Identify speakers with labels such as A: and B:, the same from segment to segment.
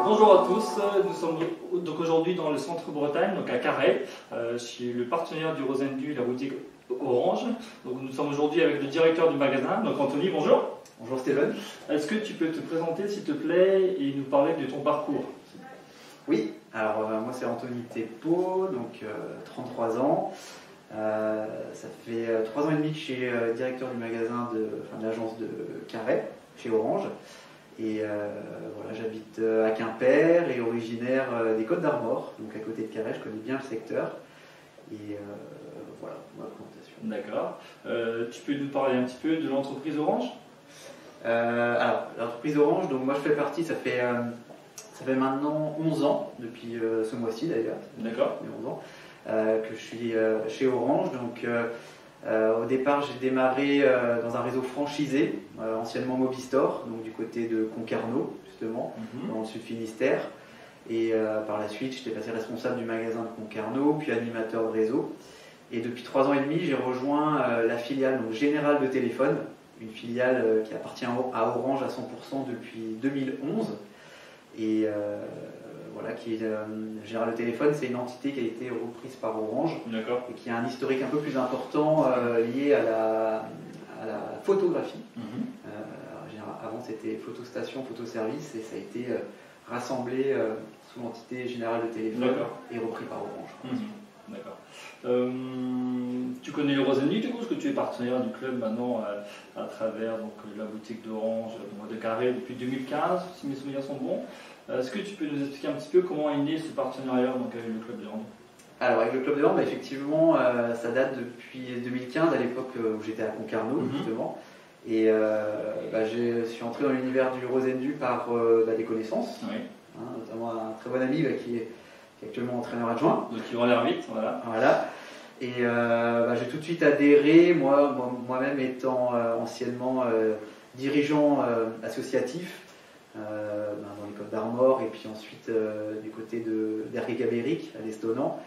A: Bonjour à tous, nous sommes donc aujourd'hui dans le centre Bretagne, donc à Carhaix, chez le partenaire du Rosendu, la boutique Orange. Donc nous sommes aujourd'hui avec le directeur du magasin, donc Anthony, bonjour.
B: Bonjour Steven.
A: Est-ce que tu peux te présenter s'il te plaît et nous parler de ton parcours?
B: Oui, alors moi c'est Anthony Thépeau, donc 33 ans. Ça fait 3 ans et demi que je suis directeur du magasin de l'agence de Carhaix, chez Orange. Et voilà, j'habite à Quimper et originaire des Côtes d'Armor, donc à côté de Carhaix, je connais bien le secteur. Et voilà, ma présentation.
A: D'accord. Tu peux nous parler un petit peu de l'entreprise Orange?
B: Alors, l'entreprise Orange, donc moi je fais partie, ça fait maintenant 11 ans, depuis ce mois-ci d'ailleurs.
A: D'accord.
B: 11 ans, que je suis chez Orange. Donc, au départ, j'ai démarré dans un réseau franchisé, anciennement Mobistore, donc du côté de Concarneau, justement, dans le sud Finistère. Et par la suite, j'étais passé responsable du magasin de Concarneau, puis animateur de réseau. Et depuis 3 ans et demi, j'ai rejoint la filiale donc, Générale de Téléphone, une filiale qui appartient à Orange à 100% depuis 2011. Et voilà, Générale de Téléphone, c'est une entité qui a été reprise par Orange et qui a un historique un peu plus important lié à la photographie. Avant, c'était photostation, photoservice, et ça a été rassemblé sous l'entité Générale de Téléphone et repris par Orange.
A: D'accord. Tu connais le Rosendu du coup, parce que tu es partenaire du club maintenant à travers donc, la boutique d'Orange de Carhaix depuis 2015, si mes souvenirs sont bons. Est-ce que tu peux nous expliquer un petit peu comment est né ce partenariat donc, avec le club de hand?
B: Alors avec le club de hand, effectivement, ça date depuis 2015, à l'époque où j'étais à Concarneau justement. Et je suis entré dans l'univers du Rosendu par des connaissances, notamment un très bon ami qui est actuellement entraîneur adjoint.
A: Donc ils vont l'air vite, voilà.
B: Voilà. Et j'ai tout de suite adhéré, moi-même étant anciennement dirigeant associatif dans les Côtes d'Armor et puis ensuite du côté d'Ergué-Gabéric à l'Estonant.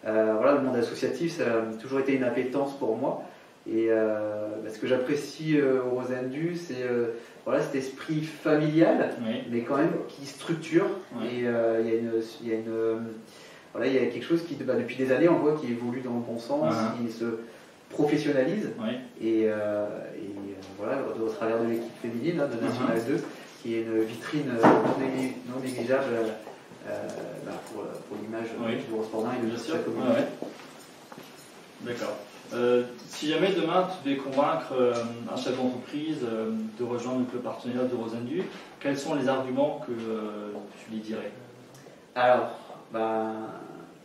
B: Voilà, le monde associatif, ça a toujours été une appétence pour moi. Et ce que j'apprécie au Rosendu, c'est cet esprit familial, mais quand même qui structure. Et il y a quelque chose qui, depuis des années, on voit qui évolue dans le bon sens, qui se professionnalise. Et voilà, au travers de l'équipe féminine de National 2, qui est une vitrine non négligeable pour l'image du Eurosport 1 et de chaque communauté.
A: D'accord. Si jamais demain tu devais convaincre un chef d'entreprise de rejoindre le club partenaire de Rosendu, quels sont les arguments que tu lui dirais?
B: Alors,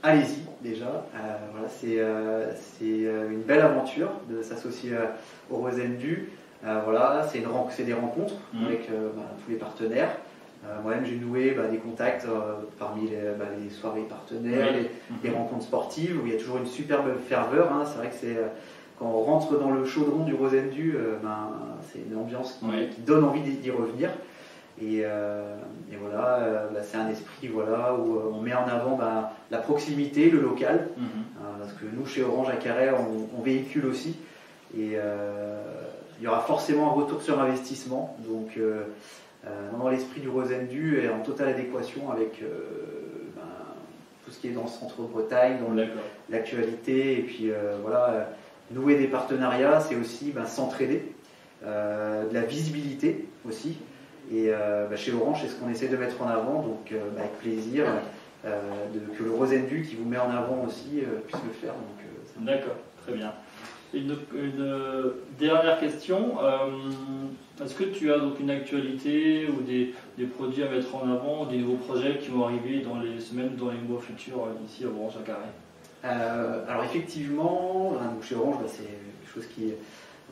B: allez-y déjà. Voilà, c'est une belle aventure de s'associer au Rosendu. Voilà, c'est des rencontres avec tous les partenaires. Moi-même, j'ai noué des contacts parmi les soirées partenaires, les rencontres sportives, où il y a toujours une superbe ferveur. C'est vrai que quand on rentre dans le chaudron du Rosendu, c'est une ambiance qui donne envie d'y revenir. Et voilà, c'est un esprit où on met en avant la proximité, le local, parce que nous, chez Orange à Carhaix, on véhicule aussi. Et il y aura forcément un retour sur investissement. Donc, dans l'esprit du Rosendu est en totale adéquation avec tout ce qui est dans le centre Bretagne, dans l'actualité. Et puis voilà, nouer des partenariats, c'est aussi s'entraider, de la visibilité aussi. Et chez Orange, c'est ce qu'on essaie de mettre en avant, donc avec plaisir que le Rosendu qui vous met en avant aussi puisse le faire.
A: D'accord, très bien. Une dernière question, est-ce que tu as donc une actualité ou des produits à mettre en avant, ou des nouveaux projets qui vont arriver dans les semaines ou dans les mois futurs ici à Orange à Carhaix?
B: Alors effectivement, chez Orange, c'est quelque chose qui est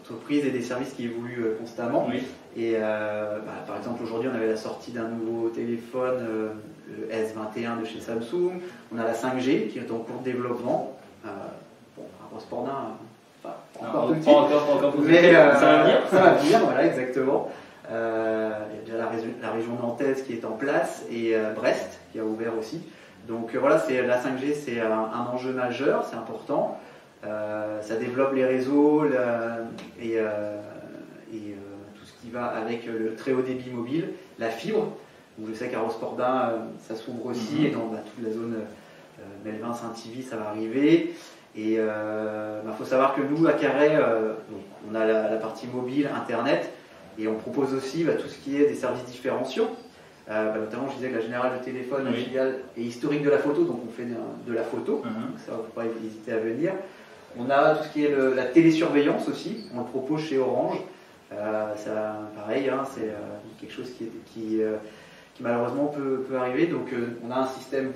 B: entreprise et des services qui évoluent constamment. Et par exemple, aujourd'hui, on avait la sortie d'un nouveau téléphone, le S21 de chez Samsung. On a la 5G qui est en cours de développement. Un Eurosport 1, encore tout petit. Pas encore mais ça va venir. Ça va venir, voilà, exactement. Il y a déjà la région nantaise qui est en place et Brest qui a ouvert aussi. Donc voilà, la 5G, c'est un enjeu majeur, c'est important. Ça développe les réseaux et tout ce qui va avec le très haut débit mobile, la fibre. Donc je sais qu'à Rospordin, ça s'ouvre aussi, et dans toute la zone Melvin, Saint-Yvi, ça va arriver. Et faut savoir que nous, à Carhaix, on a la partie mobile, Internet, et on propose aussi tout ce qui est des services différenciants. Notamment, je disais que la Générale de téléphone, la filiale, est historique de la photo, donc on fait de la photo, donc ça, il ne faut pas hésiter à venir. On a tout ce qui est la télésurveillance aussi, on le propose chez Orange. Ça, pareil, c'est quelque chose qui malheureusement peut arriver. Donc on a un système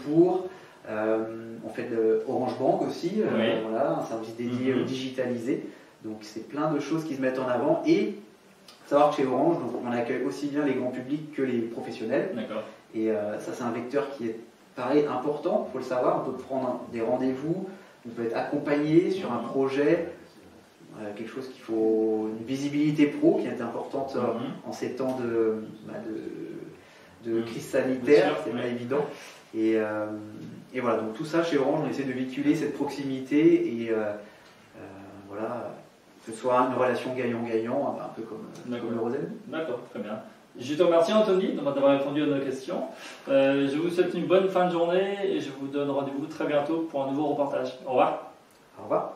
B: on fait de Orange Bank aussi, voilà, un service dédié digitalisé. Donc c'est plein de choses qui se mettent en avant. Et savoir que chez Orange, donc, on accueille aussi bien les grands publics que les professionnels. Et ça, c'est un vecteur qui est pareil important, il faut le savoir. On peut prendre des rendez-vous, on peut être accompagné sur un projet, quelque chose qu'il faut, une visibilité pro qui est importante en ces temps de crise sanitaire, c'est pas évident. Et voilà, donc tout ça chez Orange, on essaie de véhiculer cette proximité et voilà, que ce soit une relation gagnant-gagnant, un peu comme le Rosen.
A: D'accord, très bien. Je te remercie Anthony d'avoir répondu à nos questions. Je vous souhaite une bonne fin de journée et je vous donne rendez-vous très bientôt pour un nouveau reportage. Au revoir.
B: Au revoir.